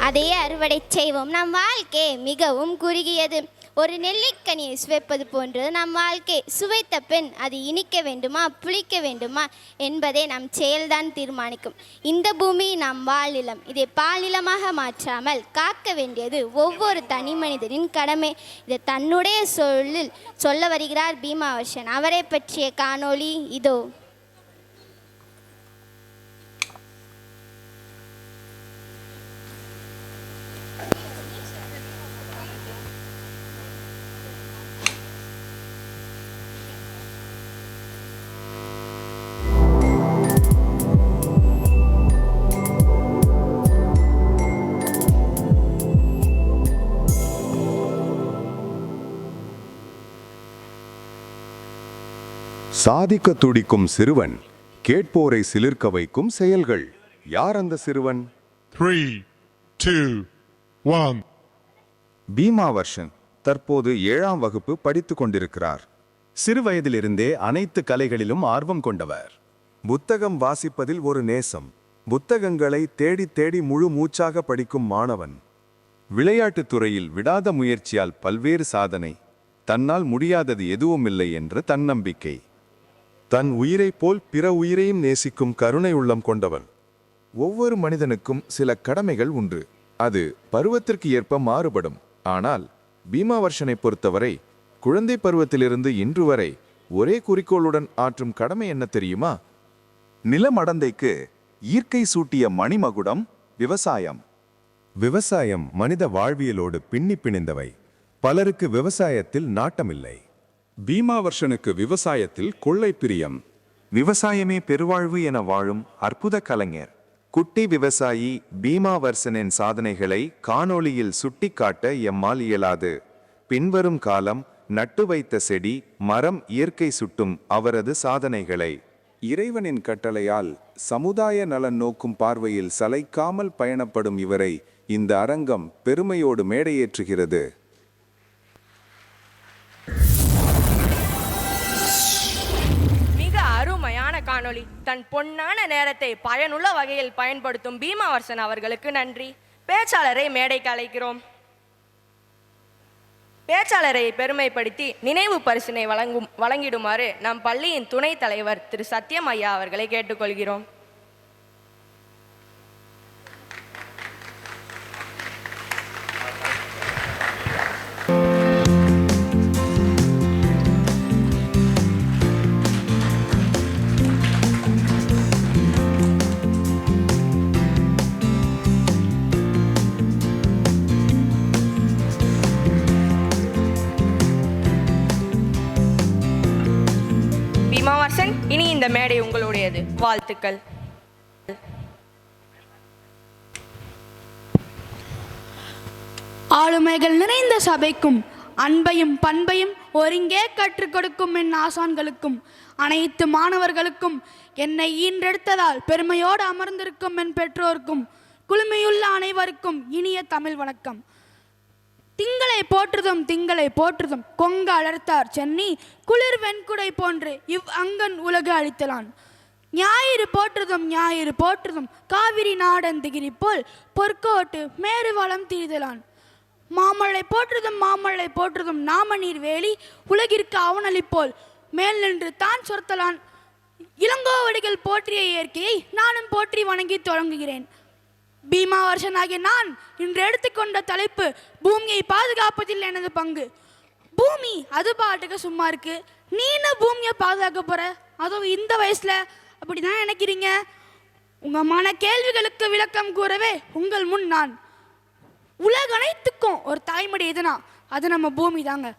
அதையே அறுவடை செய்வோம். நம் வாழ்க்கை மிகவும் குறுகியது. ஒரு நெல்லிக்கனியை சுவைப்பது போன்றது நம் வாழ்க்கை. சுவைத்த பின் அது இனிக்க வேண்டுமா புளிக்க வேண்டுமா என்பதை நம் செயல்தான் தீர்மானிக்கும். இந்த பூமி நம் வாழ்நிலம். இதை பால்நிலமாக மாற்றாமல் காக்க வேண்டியது ஒவ்வொரு தனி மனிதனின் கடமை. இதை தன்னுடைய சொல்லில் சொல்ல வருகிறார் பீமாவர்ஷன். அவரை பற்றிய காணொளி இதோ. சாதிக்க துடிக்கும் சிறுவன், கேட்போரை சிலிர்க்க வைக்கும் செயல்கள். யார் அந்த சிறுவன்? 3, 2, 1. பீமாவர்ஷன் தற்போது 7ஆம் வகுப்பு படித்துக் கொண்டிருக்கிறார். சிறுவயதிலிருந்தே அனைத்து கலைகளிலும் ஆர்வம் கொண்டவர். புத்தகம் வாசிப்பதில் ஒரு நேசம். புத்தகங்களை தேடி தேடி முழு மூச்சாக படிக்கும் மாணவன். விளையாட்டுத் துறையில் விடாத முயற்சியால் பல்வேறு சாதனை. தன்னால் முடியாதது எதுவுமில்லை என்ற தன்னம்பிக்கை. தன் உயிரைப் போல் பிற உயிரையும் நேசிக்கும் கருணை உள்ளம் கொண்டவன். ஒவ்வொரு மனிதனுக்கும் சில கடமைகள் உண்டு. அது பருவத்திற்கு ஏற்ப மாறுபடும். ஆனால் பீமாவர்ஷனை பொறுத்தவரை குழந்தை பருவத்திலிருந்து இன்று வரை ஒரே குறிக்கோளுடன் ஆற்றும் கடமை என்ன தெரியுமா? நிலமடந்தைக்கு இயற்கை சூட்டிய மணிமகுடம் விவசாயம். விவசாயம் மனித வாழ்வியலோடு பின்னி பிணைந்தவை. பலருக்கு விவசாயத்தில் நாட்டமில்லை. பீமாவர்ஷனுக்கு விவசாயத்தில் கொள்ளை பிரியம். விவசாயமே பெருவாழ்வு என வாழும் அற்புத கலைஞர். குட்டி விவசாயி பீமாவர்ஷனின் சாதனைகளை காணொளியில் சுட்டிக்காட்ட எம்மால் இயலாது. பின்வரும் காலம் நட்டு வைத்த செடி மரம் இயற்கை சுட்டும் அவரது சாதனைகளை. இறைவனின் கட்டளையால் சமுதாய நலன் நோக்கும் பார்வையில் சளைக்காமல் பயணப்படும் இவரை இந்த அரங்கம் பெருமையோடு மேடையேற்றுகிறது. காணொளி தன் பொன்னான நேரத்தை பயனுள்ள வகையில் பயன்படுத்தும் பீமாவர்ஷன் அவர்களுக்கு நன்றி. பேச்சாளரை மேடைக்கு அழைக்கிறோம். பேச்சாளரை பெருமைப்படுத்தி நினைவு பரிசினை வழங்கிடுமாறு நம் பள்ளியின் துணைத் தலைவர் திரு சத்யம் ஐயா அவர்களை கேட்டுக்கொள்கிறோம். இனி இந்த மேடை உங்களுடையது. வாழ்த்துக்கள். ஆளுமைகள் நிறைந்த சபைக்கும் அன்பையும் பண்பையும் ஒருங்கே கற்றுக் கொடுக்கும் என் ஆசான்களுக்கும் அனைத்து மாணவர்களுக்கும் என்னை ஈன்றெடுத்ததால் பெருமையோடு அமர்ந்திருக்கும் என் பெற்றோருக்கும் குளுமையுள்ள அனைவருக்கும் இனிய தமிழ் வணக்கம். திங்களை போற்றுதும் கொங்க அலர்த்தார் சென்னி குளிர் வெண்குடை போன்று இவ் அங்கன் உலகு அளித்தலான். ஞாயிறு போற்றுதும் காவிரி நாடன் திகிரி போல் பொற்கோட்டு மேறு வளம் தீர்தலான். மாமழை போற்றுதும் நாமநீர் வேலி உலகிற்கு அவனளிப்போல் மேல் நின்று தான் சொர்த்தலான். இளங்கோவடிகள் போற்றிய இயற்கையை நானும் போற்றி வணங்கி தொடங்குகிறேன். பீமாவர்ஷனாகிய நான் இன்று எடுத்துக்கொண்ட தலைப்பு பூமியை பாதுகாப்பதில் எனது பங்கு. பூமி அது பாட்டுக்கு சும்மா இருக்கு, நீ என்ன பூமியை பாதுகாக்க போற? அதுவும் இந்த வயசுல அப்படிதான் நினைக்கிறீங்க? உங்க மன கேள்விகளுக்கு விளக்கம் கூறவே உங்கள் முன் நான். உலக அனைத்துக்கும் ஒரு தாய்மடி எதுனா அது நம்ம பூமி தாங்க.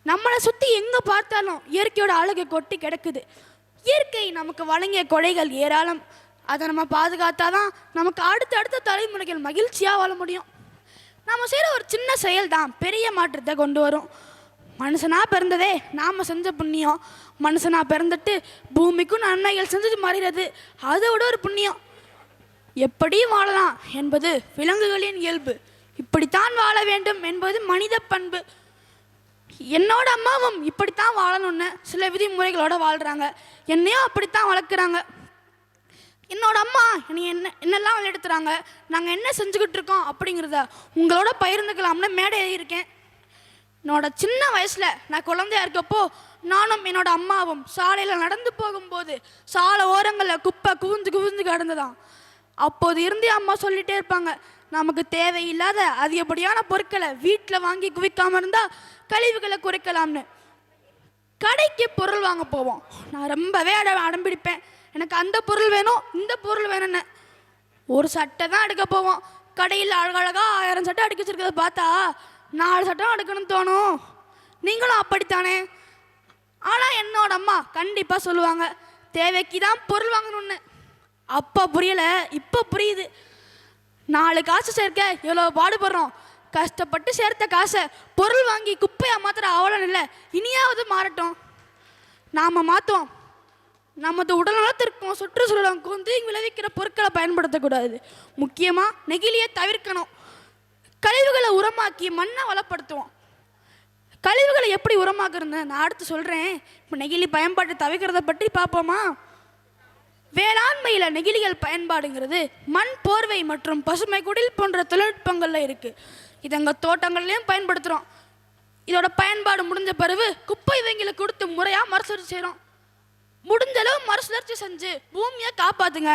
நம்மளை சுற்றி எங்கே பார்த்தாலும் இயற்கையோட அழகு கொட்டி கிடக்குது. இயற்கை நமக்கு வழங்கிய கொடைகள் ஏராளம். அதை நம்ம பாதுகாத்தாதான் நமக்கு அடுத்த தலைமுறைகள் மகிழ்ச்சியாக வாழ முடியும். நம்ம செய்கிற ஒரு சின்ன செயல் தான் பெரிய மாற்றத்தை கொண்டு வரும். மனுஷனாக பிறந்ததே நாம் செஞ்ச புண்ணியம். மனுஷனாக பிறந்துட்டு பூமிக்கும் நன்மைகள் செஞ்சது மாறிடுறது, அதோட ஒரு புண்ணியம். எப்படி வாழலாம் என்பது விலங்குகளின் இயல்பு. இப்படித்தான் வாழ வேண்டும் என்பது மனித பண்பு. என்னோட அம்மாவும் இப்படித்தான் வாழணும்னு சில விதிமுறைகளோட வாழ்கிறாங்க. என்னையும் அப்படித்தான் வளர்க்குறாங்க. என்னோட அம்மா என்னெல்லாம் விளையாடுத்துறாங்க, நாங்கள் என்ன செஞ்சுக்கிட்டு இருக்கோம் அப்படிங்கிறத உங்களோட பகிர்ந்துக்கலாம்னு மேடை இருக்கேன். என்னோட சின்ன வயசில் நான் குழந்தையா இருக்கப்போ நானும் என்னோட அம்மாவும் சாலையில் நடந்து போகும்போது சாலை ஓரங்களில் குப்பை குவிஞ்சு குவிஞ்சு கிடந்துதான். அப்போது இருந்து அம்மா சொல்லிகிட்டே இருப்பாங்க, நமக்கு தேவையில்லாத அதிகப்படியான பொருட்களை வீட்டில் வாங்கி குவிக்காமல் இருந்தால் கழிவுகளை குறைக்கலாம்னு. கடைக்கு பொருள் வாங்க போவோம். நான் ரொம்பவே அடம்பிடிப்பேன், எனக்கு அந்த பொருள் வேணும் இந்த பொருள் வேணும்னு. ஒரு சட்டை தான் எடுக்க போவோம். கடையில் அழகழகாக 1000 சட்டை அடிக்க வச்சிருக்கிறத பார்த்தா 4 சட்டம் எடுக்கணும்னு தோணும். நீங்களும் அப்படித்தானே? ஆனால் என்னோட அம்மா கண்டிப்பாக சொல்லுவாங்க, தேவைக்கு தான் பொருள் வாங்கணும்னு. அப்போ புரியலை, இப்போ புரியுது. 4 காசு சேர்க்க எவ்வளோ பாடுபடுறோம். கஷ்டப்பட்டு சேர்த்த காசை பொருள் வாங்கி குப்பையாக மாத்திர அவ்வளோ இல்லை, இனியாவது மாறட்டும். நாம் மாற்றுவோம். நமது உடல் நலத்திற்கும் சுற்றுச்சூழலுக்கும் தீங்கு விளைவிக்கிற பொருட்களை பயன்படுத்தக்கூடாது. முக்கியமாக நெகிழியை தவிர்க்கணும். கழிவுகளை உரமாக்கி மண்ணை வளப்படுத்துவோம். கழிவுகளை எப்படி உரமாக்குறது நான் அடுத்து சொல்கிறேன். இப்போ நெகிழி பயன்பாட்டை தவிர்க்கிறத பற்றி பார்ப்போமா? வேளாண்மையில் நெகிழிகள் பயன்பாடுங்கிறது மண் போர்வை மற்றும் பசுமை குடில் போன்ற தொழில்நுட்பங்களில் இருக்குது. இது எங்கள் தோட்டங்கள்லையும் பயன்படுத்துகிறோம். இதோட பயன்பாடு முடிஞ்ச பிறகு குப்பை வங்கிகளை கொடுத்து முறையாக மறுசுழற்சி செய்கிறோம். முடிஞ்சளவு மறுசுழற்சி செஞ்சு பூமியை காப்பாற்றுங்க.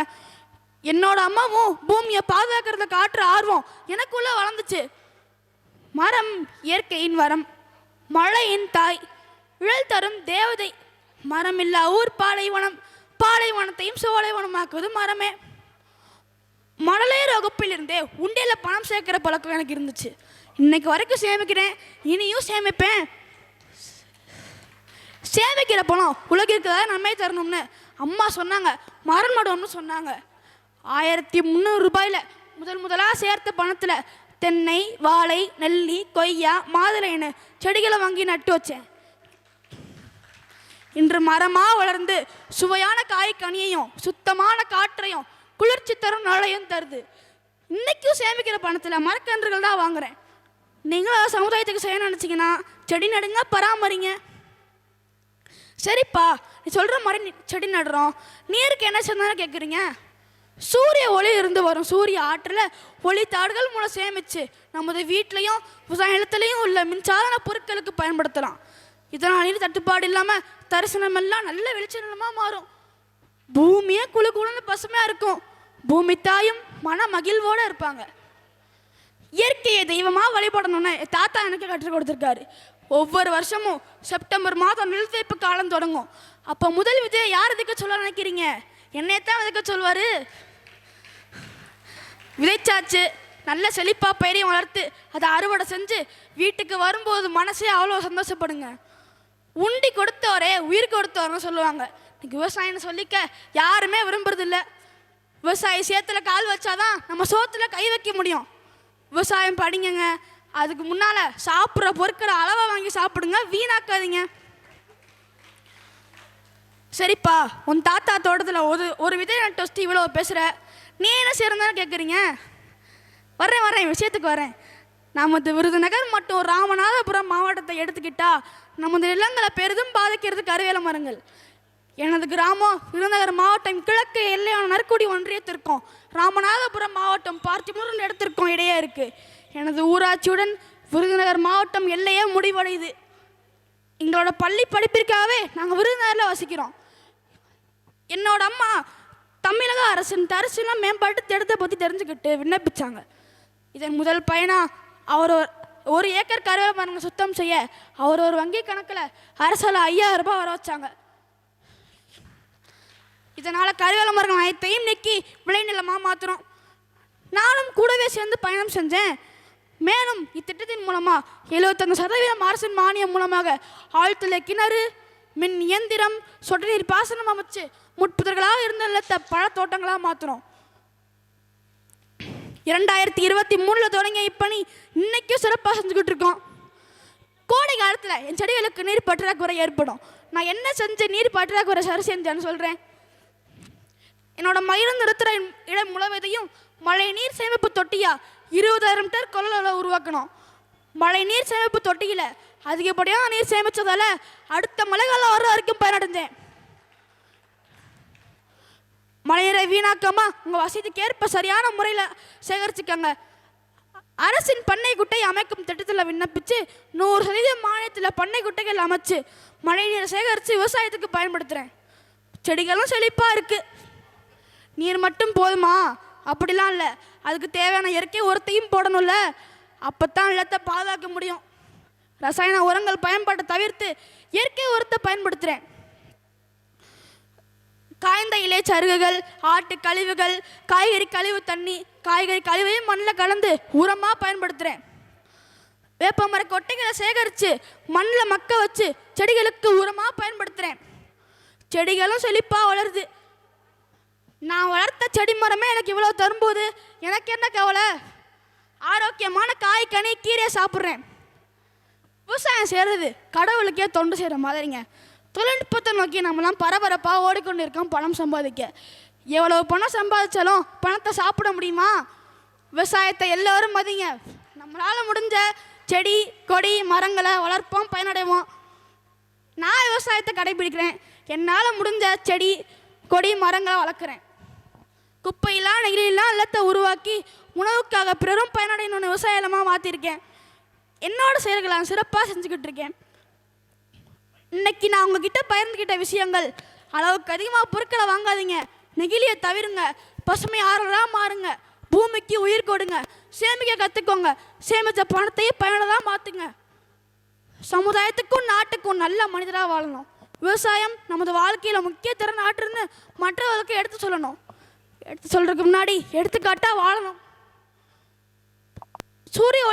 என்னோட அம்மாவும் பூமியை பாதுகாக்கிறத காட்டுற ஆர்வம் எனக்குள்ளே வளர்ந்துச்சு. மரம் இயற்கையின் வரம், மழையின் தாய், இழல் தரும் தேவதை. மரம் இல்லா ஊர் பாலைவனம், பாலைவனத்தையும் சோலைவனமாக்குவது மரமே. மழலையர் வகுப்பிலிருந்தே உண்டியல பணம் சேர்க்கிற பழக்கம் எனக்கு இருந்துச்சு. இன்னைக்கு வரைக்கும் சேமிக்கிறேன், இனியும் சேமிப்பேன். சேமிக்கிற பணம் உலகிற்கு தான் நன்மை தரணும்னு அம்மா சொன்னாங்க. மரம் நடுவோம்னு சொன்னாங்க. 1300 ரூபாயில் முதலாக சேர்த்த பணத்தில் தென்னை, வாழை, நெல்லி, கொய்யா, மாதுளைன்னு செடிகளை வாங்கி நட்டு வச்சேன். இன்று மரமாக வளர்ந்து சுவையான காய்கனியையும் சுத்தமான காற்றையும் குளிர்ச்சி தரும் நழையும் தருது. இன்னைக்கும் சேமிக்கிற பணத்தில் மரக்கன்றுகள் தான் வாங்குறேன். நீங்களும் சமுதாயத்துக்கு செய்ய நினச்சிங்கன்னா செடி நடுங்க, பராமரிங்க. சரிப்பா, நீ சொல்கிற மாதிரி செடி நடுறோம், நீருக்கு என்ன சொன்னாலும் கேட்குறீங்க. சூரிய ஒளி இருந்து வரும் சூரிய ஆற்றில் ஒளித்தாடுகள் மூலம் சேமித்து நமது வீட்லேயும் விவசாய நிலத்திலையும் உள்ள மின்சாதன பொருட்களுக்கு பயன்படுத்தலாம். இதனால் நீர் தட்டுப்பாடு இல்லாமல் தரிசனமெல்லாம் நல்ல வெளிச்சமாக மாறும். பூமியே குழு குழுன்னு பசுமையாக இருக்கும். பூமி தாயும் மன மகிழ்வோடு இருப்பாங்க. இயற்கையை தெய்வமாக வழிபடணும்னு தாத்தா எனக்கு கற்றுக் கொடுத்துருக்காரு. ஒவ்வொரு வருஷமும் செப்டம்பர் மாதம் நெல் வைப்பு காலம் தொடங்கும். அப்போ முதல் விதையை யார் விதைக்க சொல்ல நினைக்கிறீங்க? என்னையத்தான் விதைக்க சொல்வார். விதைச்சாச்சு, நல்ல செழிப்பாக பயிரையும் வளர்த்து அதை அறுவடை செஞ்சு வீட்டுக்கு வரும்போது மனசே அவ்வளோ சந்தோஷப்படுங்க. உண்டி கொடுத்தவரே உயிர் கொடுத்தவர்னு சொல்லுவாங்க. இன்னைக்கு விவசாயம்னு சொல்லிக்க யாருமே விரும்புறதில்ல. விவசாயி சேத்துல கால் வச்சாதான் நம்ம சோத்துல கை வைக்க முடியும். விவசாயம் படிங்கங்க. அதுக்கு முன்னால் சாப்பிட்ற பொருட்களை அளவை வாங்கி சாப்பிடுங்க, வீணாக்காதீங்க. சரிப்பா, உன் தாத்தா தோட்டத்தில் ஒரு விதை நட்டு வச்சுட்டு இவ்வளோ பேசுகிற, நீ என்ன செய்யறதானு கேட்குறீங்க? வரேன் விஷயத்துக்கு வரேன். நமது விருதுநகர் மற்றும் ராமநாதபுரம் மாவட்டத்தை எடுத்துக்கிட்டா நமது நிலங்களை பெரிதும் பாதிக்கிறது கருவேல மரங்கள். எனது கிராமம் விருதுநகர் மாவட்டம் கிழக்கு எல்லையான நற்குடி ஒன்றியத்திற்கும் ராமநாதபுரம் மாவட்டம் பார்த்திபுரம் இடத்திற்கும் இடையே இருக்குது. எனது ஊராட்சியுடன் விருதுநகர் மாவட்டம் எல்லையே முடிவடையுது. எங்களோட பள்ளி படிப்பிற்காகவே நாங்கள் விருதுநகரில் வசிக்கிறோம். என்னோட அம்மா தமிழக அரசின் தரிசன மேம்பாட்டு திட்டத்தை பற்றி தெரிஞ்சுக்கிட்டு விண்ணப்பிச்சாங்க. இதன் முதல் பயனாக அவர் 1 ஏக்கர் கருவேல மரங்கள் சுத்தம் செய்ய அவர் ஒரு வங்கி கணக்கில் அரசால் 5000 ரூபாய் வர வச்சாங்க. இதனால் கருவேல மரங்கள் அனைத்தையும் நீக்கி விளைநிலமாக மாற்றுறோம். நானும் கூடவே சேர்ந்து பயணம் செஞ்சேன். மேலும் இத்திட்டத்தின் மூலமாக 75% அரசின் மானியம் மூலமாக ஆழ்துளை கிணறு, மின் இயந்திரம், சொட்டு நீர் பாசனம் அமைச்சு முட்புதர்களாக இருந்த நிலத்தை பழ தோட்டங்களாக மாற்றுறோம். 2023 தொடங்கிய இப்பணி இன்னைக்கும் சிறப்பாக செஞ்சுக்கிட்டு இருக்கோம். கோடை காலத்தில் என் செடிகளுக்கு நீர் பற்றாக்குறை ஏற்படும். நான் என்ன செஞ்சு நீர் பற்றாக்குறை சரி செஞ்சேன்னு சொல்கிறேன். என்னோட மயிரும் நிறுத்துகிற இடம் முழுவதையும் மழை நீர் சேமிப்பு தொட்டியா 20,000 லிட்டர் கொள்ளளவு உருவாக்கணும். மழை நீர் சேமிப்பு தொட்டியில் அதிகப்படியாக நீர் சேமித்ததால் அடுத்த மழைக்காலம் வர வரைக்கும் பயனடைஞ்சேன். மழைநீரை வீணாக்காம உங்கள் வசதிக்கேற்ப சரியான முறையில் சேகரிச்சுக்கங்க. அரசின் பண்ணை குட்டை அமைக்கும் திட்டத்தில் விண்ணப்பித்து 100% மானியத்தில் பண்ணை குட்டைகள் அமைச்சு மழைநீரை சேகரித்து விவசாயத்துக்கு பயன்படுத்துகிறேன். செடிகளும் செழிப்பாக இருக்குது. நீர் மட்டும் போதுமா? அப்படிலாம் இல்லை, அதுக்கு தேவையான இயற்கை உரத்தையும் போடணும்ல. அப்போ தான் நிலத்தை பாதுகாக்க முடியும். ரசாயன உரங்கள் பயன்பாட்டை தவிர்த்து இயற்கை உரத்தை பயன்படுத்துகிறேன். காய்ந்த இலை சருகுகள், ஆட்டு கழிவுகள், காய்கறி கழிவு தண்ணி, காய்கறி கழிவையும் மண்ணில் கலந்து உரமாக பயன்படுத்துகிறேன். வேப்பமர கொட்டைகளை சேகரித்து மண்ணில் மக்க வச்சு செடிகளுக்கு உரமாக பயன்படுத்துகிறேன். செடிகளும் செழிப்பாக வளருது. நான் வளர்த்த செடி மரமே எனக்கு இவ்வளோ தரும்போது எனக்கு என்ன கவலை? ஆரோக்கியமான காய் கனி கீரையை சாப்பிட்றேன். விவசாயம் செய்கிறது கடவுளுக்கே தொண்டு செய்கிற மாதிரிங்க. தொழில்நுட்பத்தை நோக்கி நம்மளாம் பரபரப்பாக ஓடிக்கொண்டு இருக்கோம் பணம் சம்பாதிக்க. எவ்வளோ பணம் சம்பாதிச்சாலும் பணத்தை சாப்பிட முடியுமா? விவசாயத்தை எல்லோரும் மதிங்க. நம்மளால் முடிஞ்ச செடி கொடி மரங்களை வளர்ப்போம், பயனடைவோம். நான் விவசாயத்தை கடைபிடிக்கிறேன். என்னால் முடிஞ்ச செடி கொடி மரங்களை வளர்க்குறேன். குப்பையெல்லாம் நெகிழியெல்லாம் இல்லத்தை உருவாக்கி உணவுக்காக பிறரும் பயனடையணும்னு விவசாயமாக மாற்றிருக்கேன். என்னோட செயல்களை நான் சிறப்பாக செஞ்சுக்கிட்டு இருக்கேன். இன்னைக்கு நான் உங்ககிட்ட பகிர்ந்துக்கிட்ட விஷயங்கள், அளவுக்கு அதிகமாக பொருட்களை வாங்காதீங்க, நெகிழியை தவிருங்க, பசுமை ஆறுகளாக மாறுங்க, பூமிக்கு உயிர் கொடுங்க, சேமிக்க கற்றுக்கோங்க, சேமித்த பணத்தையும் பயனுள்ளதாக மாற்றுங்க. சமுதாயத்துக்கும் நாட்டுக்கும் நல்ல மனிதராக வாழணும். விவசாயம் நமது வாழ்க்கையில் முக்கிய திறன் ஆற்றுன்னு மற்றவர்களுக்கு எடுத்து சொல்லணும். எடுத்து சொல்கிறதுக்கு முன்னாடி எடுத்துக்காட்டாக வாழணும். சூரிய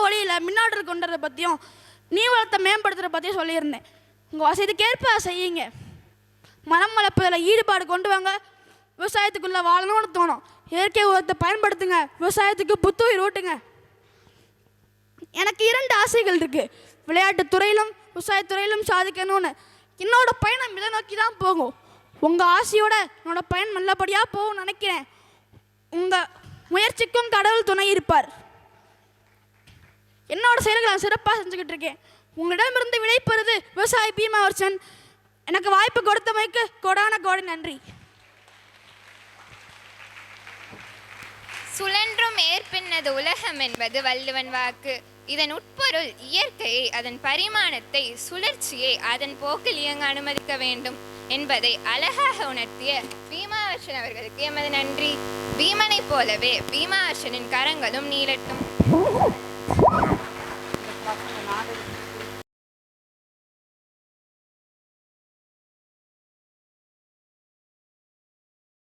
ஒளியில் மின்னாற்றல் கொண்டதை பற்றியும் நீர் வளத்தை மேம்படுத்துகிற பற்றியும் சொல்லியிருந்தேன். உங்கள் வசதிக்கேற்ப செய்யுங்க. மரம் வளர்ப்பதில் ஈடுபாடு கொண்டு வாங்க. விவசாயத்துக்குள்ளே வாழணும்னு தோணும். இயற்கை உரத்தை பயன்படுத்துங்க. விவசாயத்துக்கு புத்துயிர் ஊட்டுங்க. எனக்கு 2 ஆசைகள் இருக்குது. விளையாட்டுத் துறையிலும் விவசாயத்துறையிலும் சாதிக்கணும்னு. என்னோட பயணம் இதை நோக்கி தான் போகும். உங்கள் ஆசையோட என்னோட பயணம் நல்லபடியாக போகும்னு நினைக்கிறேன். உங்கள் முயற்சிக்கும் கடவுள் துணை இருப்பார். என்னோட செயல்களை நான் சிறப்பாக செஞ்சுக்கிட்டு இருக்கேன். உங்களிடமிருந்து விடைபெறுது விவசாயி பீமாவர்சன். எனக்கு வாய்ப்பு கொடுத்தமைக்கு கோடான கோடி நன்றி. சுழன்றும் ஏற்பின்னது உலகம் என்பது வள்ளுவன் வாக்கு. இதன் உட்பொருள் இயற்கையை, அதன் பரிமாணத்தை, சுழற்சியை அதன் போக்கில் இயங்க அனுமதிக்க வேண்டும் என்பதை அழகாக உணர்த்திய பீமாவர்சன் அவர்களுக்கு எமது நன்றி. பீமனை போலவே பீமாவர்சனின் கரங்களும் நீளட்டும்.